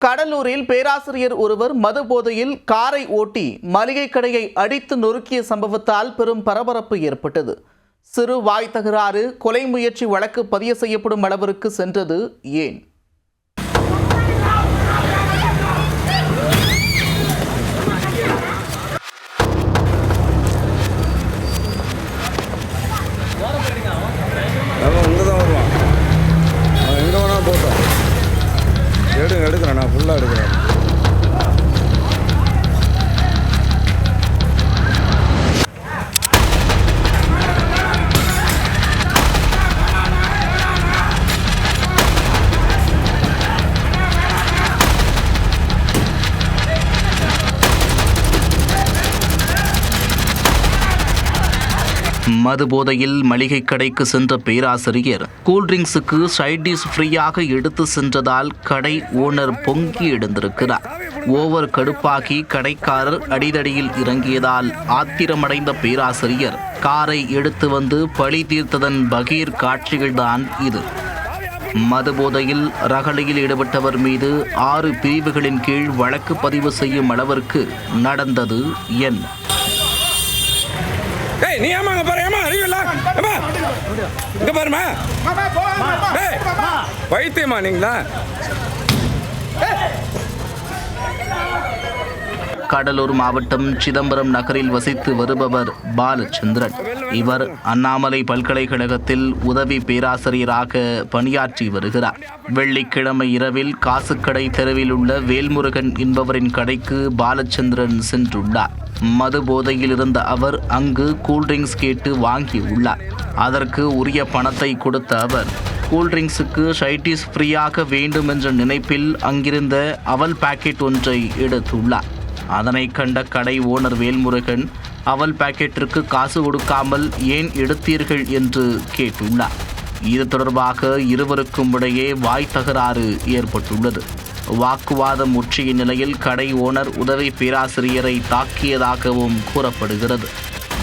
கடலூரில் பேராசிரியர் ஒருவர் மது போதையில் காரை ஓட்டி மளிகை கடையை அடித்து நொறுக்கிய சம்பவத்தால் பெரும் பரபரப்பு ஏற்பட்டது. சிறு வாய் தகராறு கொலை முயற்சி வழக்கு பதிவு செய்யப்படும் அளவிற்கு சென்றது ஏன்? எடுக்கிறேன், நான் ஃபுல்லாக எடுக்கிறேன். மது போதையில் மளிகை கடைக்கு சென்ற பேராசிரியர் கூல்ட்ரிங்க்ஸுக்கு சைட் டிஷ் ஃப்ரீயாக எடுத்து சென்றதால் கடை ஓனர் பொங்கி எழுந்திருக்கிறார். ஓவர் கடுப்பாகி கடைக்காரர் அடிதடியில் இறங்கியதால் ஆத்திரமடைந்த பேராசிரியர் காரை எடுத்து வந்து பழி தீர்த்ததன் பகீர் காட்சிகள்தான் இது. மது போதையில் ரகளையில் ஈடுபட்டவர் மீது 6 பிரிவுகளின் கீழ் வழக்கு பதிவு செய்யும் அளவிற்கு நடந்தது என்ன? நீ ஏமாங்க பாரு, ஏமா அறிவில்ல, இங்க பாருமா, வைத்தியமா நீங்களா? கடலூர் மாவட்டம் சிதம்பரம் நகரில் வசித்து வருபவர் பாலச்சந்திரன். இவர் அண்ணாமலை பல்கலைக்கழகத்தில் உதவி பேராசிரியராக பணியாற்றி வருகிறார். வெள்ளிக்கிழமை இரவில் காசுக்கடை தெருவில் உள்ள வேல்முருகன் என்பவரின் கடைக்கு பாலச்சந்திரன் சென்றுள்ளார். மது போதையில் இருந்த அவர் அங்கு கூல்ட்ரிங்க்ஸ் கேட்டு வாங்கியுள்ளார். அதற்கு உரிய பணத்தை கொடுத்த அவர் கூல்ட்ரிங்க்ஸுக்கு சைட்டிஸ் ஃப்ரீயாக வேண்டும் என்ற நினைப்பில் அங்கிருந்த அவல் பாக்கெட் ஒன்றை எடுத்துள்ளார். அதனை கண்ட கடை ஓனர் வேல்முருகன் அவல் பாக்கெட்டிற்கு காசு கொடுக்காமல் ஏன் எடுத்தீர்கள் என்று கேட்டுள்ளார். இது தொடர்பாக இருவருக்கும் இடையே வாய் தகராறு ஏற்பட்டுள்ளது. வாக்குவாதம் முற்றிய நிலையில் கடை ஓனர் உதவி பேராசிரியரை தாக்கியதாகவும் கூறப்படுகிறது.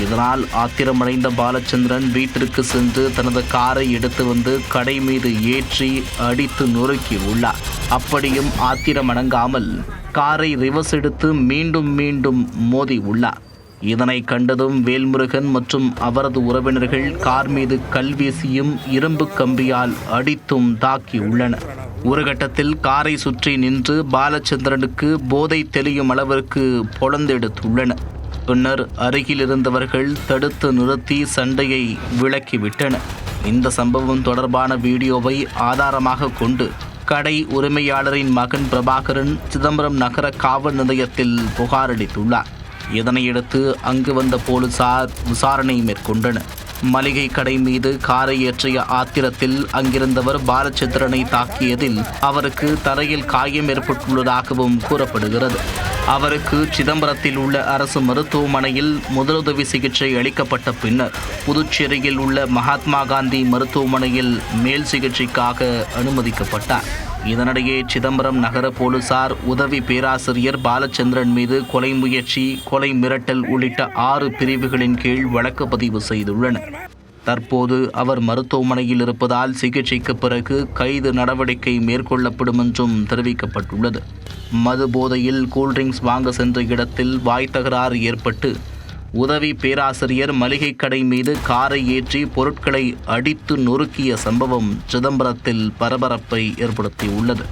இதனால் ஆத்திரமடைந்த பாலச்சந்திரன் வீட்டிற்கு சென்று தனது காரை எடுத்து வந்து கடை மீது ஏற்றி அடித்து நொறுக்கி உள்ளார். அப்படியும் ஆத்திரமடங்காமல் காரை ரிவர்ஸ் எடுத்து மீண்டும் மோதி உள்ளார். இதனை கண்டதும் வேல்முருகன் மற்றும் அவரது உறவினர்கள் கார் மீது கல்வீசியும் இரும்பு கம்பியால் அடித்தும் தாக்கியுள்ளனர். ஒரு கட்டத்தில் காரை சுற்றி நின்று பாலச்சந்திரனுக்கு போதை தெளியும் அளவிற்கு பொளந்தெடுத்துள்ளனர். பின்னர் அருகில் இருந்தவர்கள் தடுத்து நிறுத்தி சண்டையை விலக்கிவிட்டனர். இந்த சம்பவம் தொடர்பான வீடியோவை ஆதாரமாக கொண்டு கடை உரிமையாளரின் மகன் பிரபாகரன் சிதம்பரம் நகர காவல் நிலையத்தில் புகாரளித்துள்ளார். இதனையடுத்து அங்கு வந்த போலீசார் விசாரணை மேற்கொண்டனர். மளிகை கடை மீது காரை ஏற்றிய ஆத்திரத்தில் அங்கிருந்தவர் பாலச்சந்திரனை தாக்கியதில் அவருக்கு தரையில் காயம் ஏற்பட்டுள்ளதாகவும் கூறப்படுகிறது. அவருக்கு சிதம்பரத்தில் உள்ள அரசு மருத்துவமனையில் முதலுதவி சிகிச்சை அளிக்கப்பட்ட பின்னர் புதுச்சேரியில் உள்ள மகாத்மா காந்தி மருத்துவமனையில் மேல் சிகிச்சைக்காக அனுமதிக்கப்பட்டார். இதனிடையே சிதம்பரம் நகர போலீசார் உதவி பேராசிரியர் பாலச்சந்திரன் மீது கொலை முயற்சி, கொலை மிரட்டல் உள்ளிட்ட 6 பிரிவுகளின் கீழ் வழக்கு பதிவு செய்துள்ளனர். தற்போது அவர் மருத்துவமனையில் இருப்பதால் சிகிச்சைக்கு பிறகு கைது நடவடிக்கை மேற்கொள்ளப்படும் என்றும் தெரிவிக்கப்பட்டுள்ளது. மது போதையில் கூல்ட்ரிங்க்ஸ் வாங்க சென்ற இடத்தில் வாய் தகராறு ஏற்பட்டு உதவி பேராசிரியர் மளிகை கடை மீது காரை ஏற்றி பொருட்களை அடித்து நொறுக்கிய சம்பவம் சிதம்பரத்தில் பரபரப்பை ஏற்படுத்தியுள்ளது.